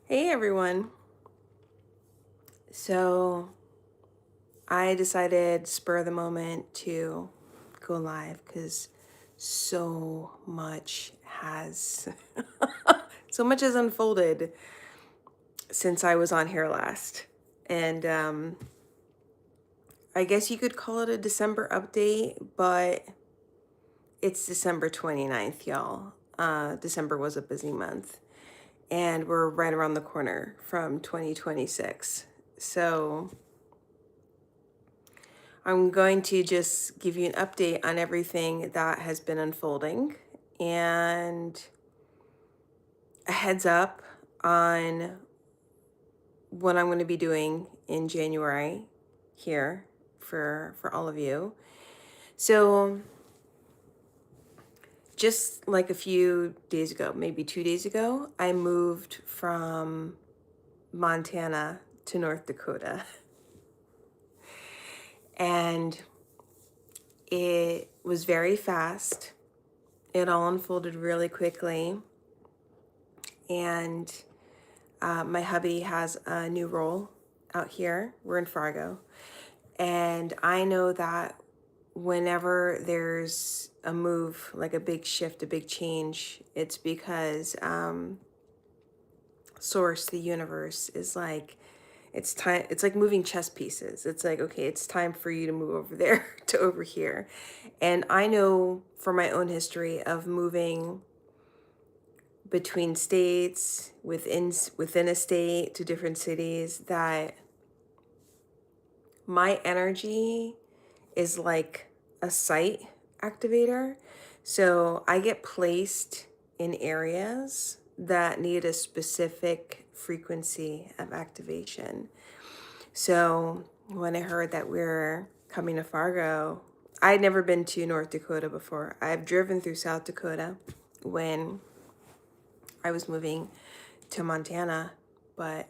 Hey everyone. So I decided spur of the moment to go live because so much has so much has unfolded since I was on here last. And I guess you could call it a December update, but it's December 29th, y'all. December was a busy month and we're right around the corner from 2026. So I'm going to just give you an update on everything that has been unfolding and a heads up on what I'm going to be doing in January here for all of you. So just like a few days ago, maybe 2 days ago, I moved from Montana to North Dakota. And it was very fast. It all unfolded really quickly. And my hubby has a new role out here. We're in Fargo. And I know that whenever there's a move, like a big shift, a big change, it's because Source, the universe, is like, it's time. It's like moving chess pieces. It's like, okay, it's time for you to move over there to over here. And I know from my own history of moving between states, within a state, to different cities, that my energy is like a site activator. So I get placed in areas that need a specific frequency of activation. So when I heard that we're coming to Fargo, I'd never been to North Dakota before. I've driven through South Dakota when I was moving to Montana, but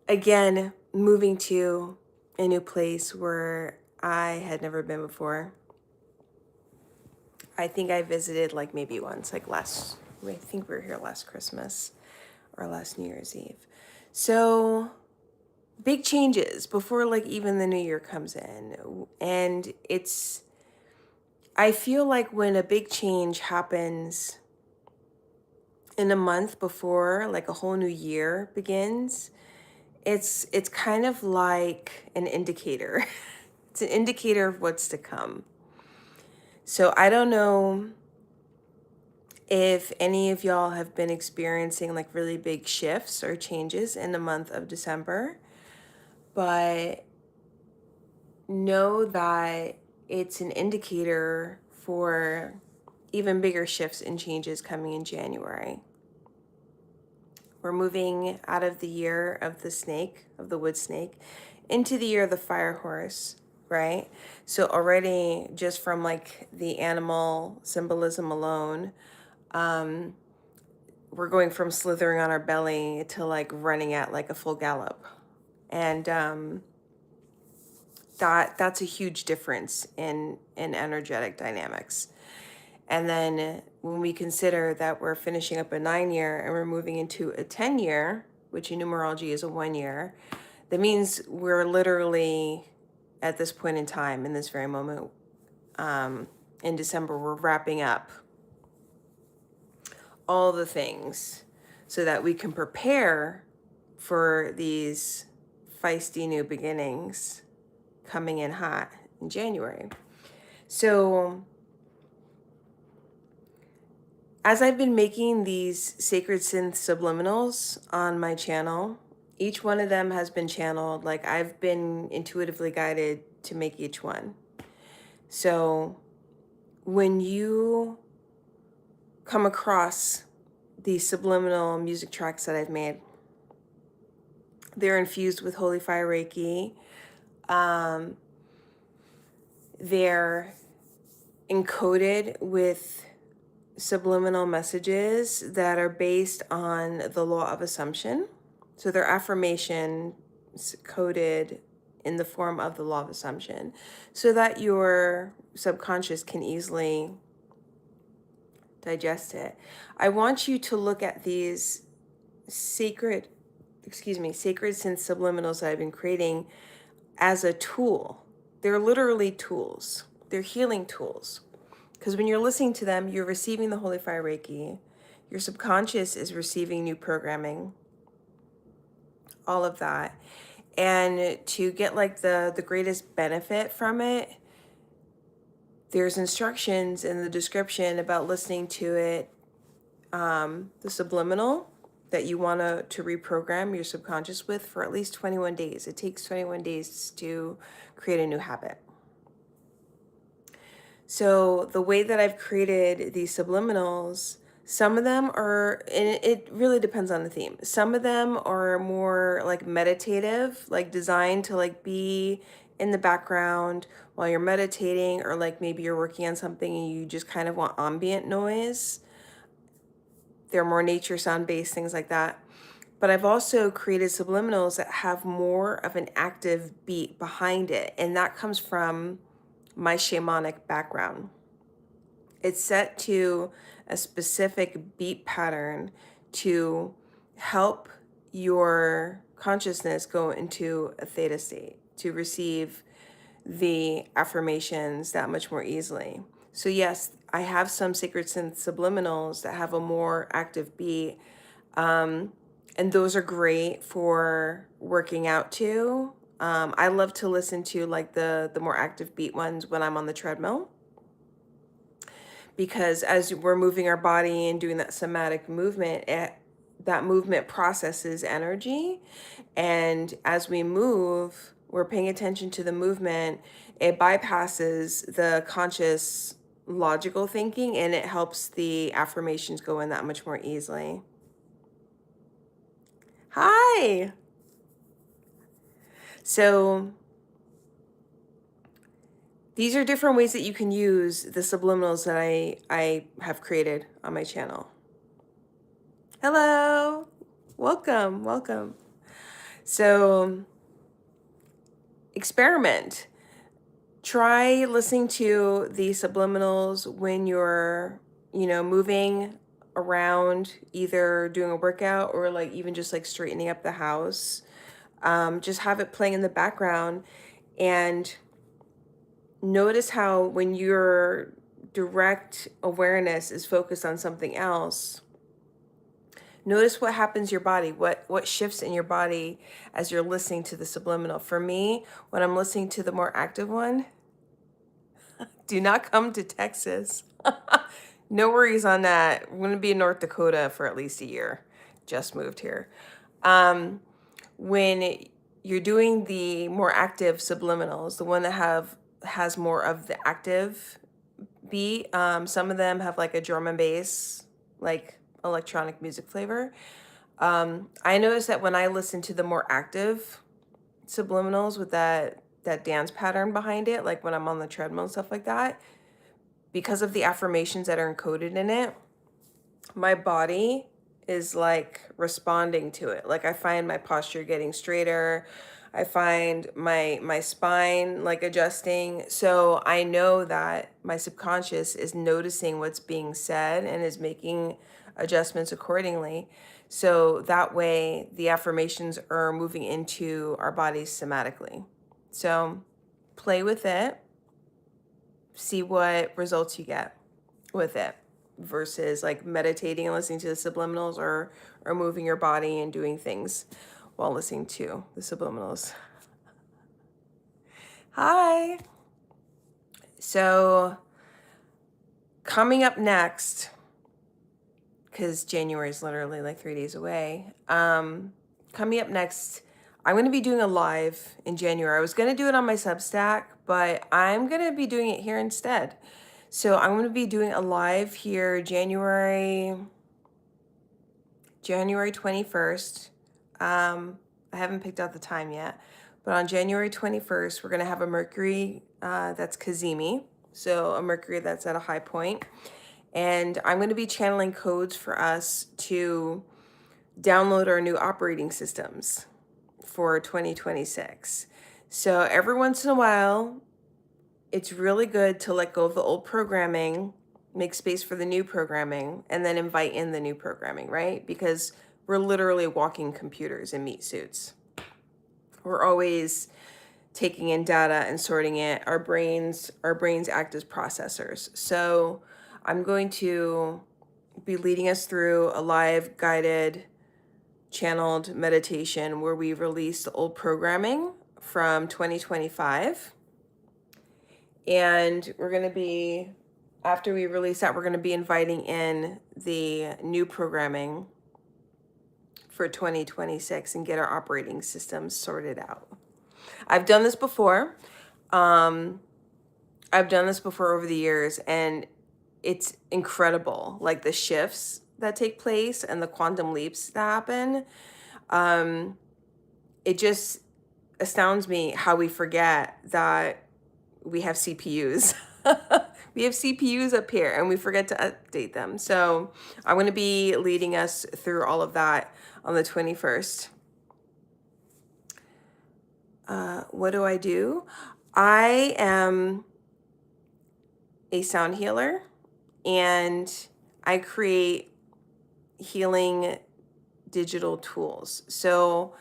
again, moving to a new place where I had never been before. I think I visited like maybe once, like I think we were here last Christmas or last New Year's Eve. So big changes before like even the new year comes in. And I feel like when a big change happens in a month before like a whole new year begins, it's kind of like an indicator. It's an indicator of what's to come. So I don't know if any of y'all have been experiencing like really big shifts or changes in the month of December, but know that it's an indicator for even bigger shifts and changes coming in January. We're moving out of the year of the snake, of the wood snake, into the year of the fire horse, right? So already just from like the animal symbolism alone, we're going from slithering on our belly to like running at like a full gallop. And that's a huge difference in energetic dynamics. And then when we consider that we're finishing up a 9 year and we're moving into a 10 year, which in numerology is a 1 year, that means we're literally at this point in time, in this very moment, in December, we're wrapping up all the things so that we can prepare for these feisty new beginnings coming in hot in January. So as I've been making these sacred synth subliminals on my channel, each one of them has been channeled. Like I've been intuitively guided to make each one. So when you come across these subliminal music tracks that I've made, they're infused with Holy Fire Reiki. They're encoded with subliminal messages that are based on the law of assumption. So they're affirmations coded in the form of the law of assumption so that your subconscious can easily digest it. I want you to look at these sacred synth subliminals that I've been creating as a tool. They're literally tools. They're healing tools. Because when you're listening to them, you're receiving the Holy Fire Reiki. Your subconscious is receiving new programming. All of that. And to get like the greatest benefit from it, there's instructions in the description about listening to it, the subliminal that you want to reprogram your subconscious with for at least 21 days. It takes 21 days to create a new habit. So the way that I've created these subliminals, some of them are, and it really depends on the theme. Some of them are more like meditative, like designed to like be in the background while you're meditating, or like maybe you're working on something and you just kind of want ambient noise. They're more nature sound based, things like that. But I've also created subliminals that have more of an active beat behind it. And that comes from my shamanic background. It's set to a specific beat pattern to help your consciousness go into a theta state, to receive the affirmations that much more easily. So yes, I have some sacred synth subliminals that have a more active beat. And those are great for working out too. I love to listen to like the more active beat ones when I'm on the treadmill, because as we're moving our body and doing that somatic movement, that movement processes energy. And as we move, we're paying attention to the movement. It bypasses the conscious logical thinking, and it helps the affirmations go in that much more easily. Hi. So these are different ways that you can use the subliminals that I have created on my channel. Hello. Welcome, welcome. So experiment. Try listening to the subliminals when you're, moving around, either doing a workout or like even just like straightening up the house. Just have it playing in the background, and notice how when your direct awareness is focused on something else, notice what happens to your body, what shifts in your body as you're listening to the subliminal. For me, when I'm listening to the more active one, do not come to Texas. No worries on that. I'm going to be in North Dakota for at least a year. Just moved here. When you're doing the more active subliminals, the one that has more of the active beat, some of them have like a drum and bass, like electronic music flavor. I noticed that when I listen to the more active subliminals with that dance pattern behind it, like when I'm on the treadmill and stuff like that, because of the affirmations that are encoded in it, my body is like responding to it. Like I find my posture getting straighter. I find my spine like adjusting. So I know that my subconscious is noticing what's being said and is making adjustments accordingly. So that way the affirmations are moving into our bodies somatically. So play with it. See what results you get with it, versus like meditating and listening to the subliminals, or moving your body and doing things while listening to the subliminals. Hi. So coming up next, because January is literally like 3 days away, coming up next, I'm going to be doing a live in January. I was going to do it on my Substack, but I'm going to be doing it here instead. So I'm going to be doing a live here January 21st. I haven't picked out the time yet, but on January 21st, we're going to have a Mercury that's Kazemi. So a Mercury that's at a high point. And I'm going to be channeling codes for us to download our new operating systems for 2026. So every once in a while, it's really good to let go of the old programming make space for the new programming, and then invite in the new programming, right? Because we're literally walking computers in meat suits. We're always taking in data and sorting it. Our brains act as processors. So I'm going to be leading us through a live guided channeled meditation where we release the old programming from 2025. And we're going to be, after we release that, we're going to be inviting in the new programming for 2026 and get our operating systems sorted out. I've done this before. I've done this before over the years, and it's incredible. Like the shifts that take place and the quantum leaps that happen. It just astounds me how we forget that we have CPUs. We have CPUs up here and we forget to update them. So I'm going to be leading us through all of that on the 21st. What do? I am a sound healer, and I create healing digital tools. So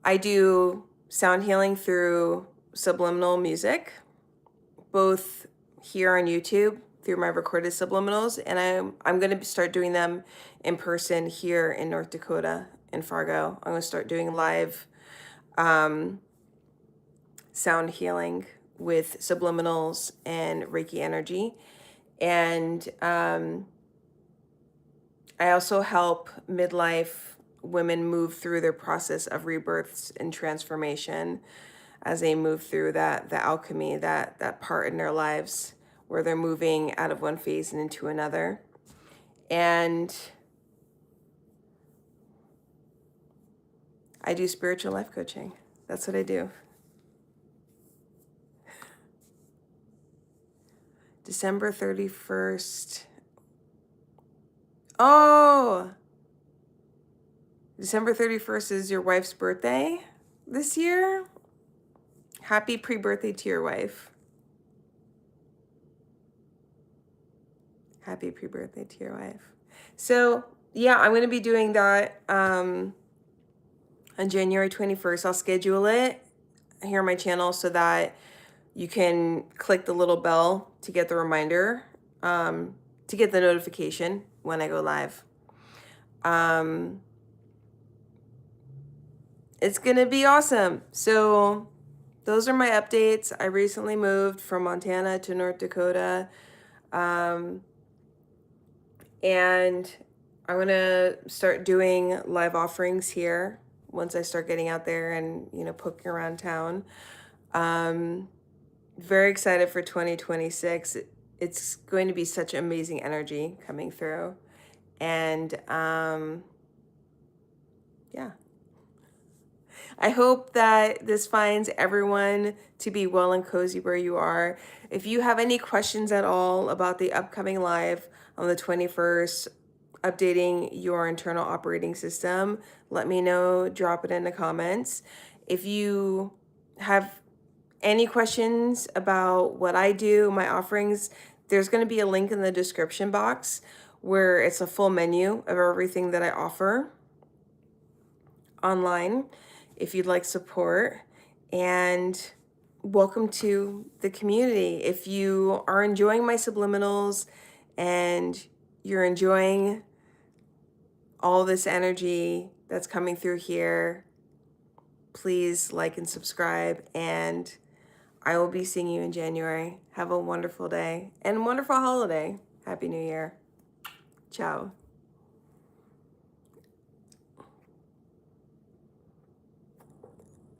I do sound healing through subliminal music, both here on YouTube through my recorded subliminals, and I'm going to start doing them in person here in North Dakota, in Fargo. I'm going to start doing live sound healing with subliminals and Reiki energy. And I also help midlife women move through their process of rebirths and transformation as they move through the alchemy, that part in their lives where they're moving out of one phase and into another. And I do spiritual life coaching. That's what I do. December 31st. Oh, December 31st is your wife's birthday this year. Happy pre-birthday to your wife. Happy pre-birthday to your wife. So yeah, I'm going to be doing that on January 21st. I'll schedule it here on my channel so that you can click the little bell to get the reminder, to get the notification when I go live. It's going to be awesome. So those are my updates. I recently moved from Montana to North Dakota. And I'm going to start doing live offerings here once I start getting out there and, poking around town. Very excited for 2026. It's going to be such amazing energy coming through. And yeah. I hope that this finds everyone to be well and cozy where you are. If you have any questions at all about the upcoming live on the 21st, updating your internal operating system, let me know, drop it in the comments. If you have any questions about what I do, my offerings, there's going to be a link in the description box where it's a full menu of everything that I offer online if you'd like support. And welcome to the community. If you are enjoying my subliminals and you're enjoying all this energy that's coming through here, please like and subscribe, and I will be seeing you in January. Have a wonderful day and wonderful holiday. Happy New Year. Ciao.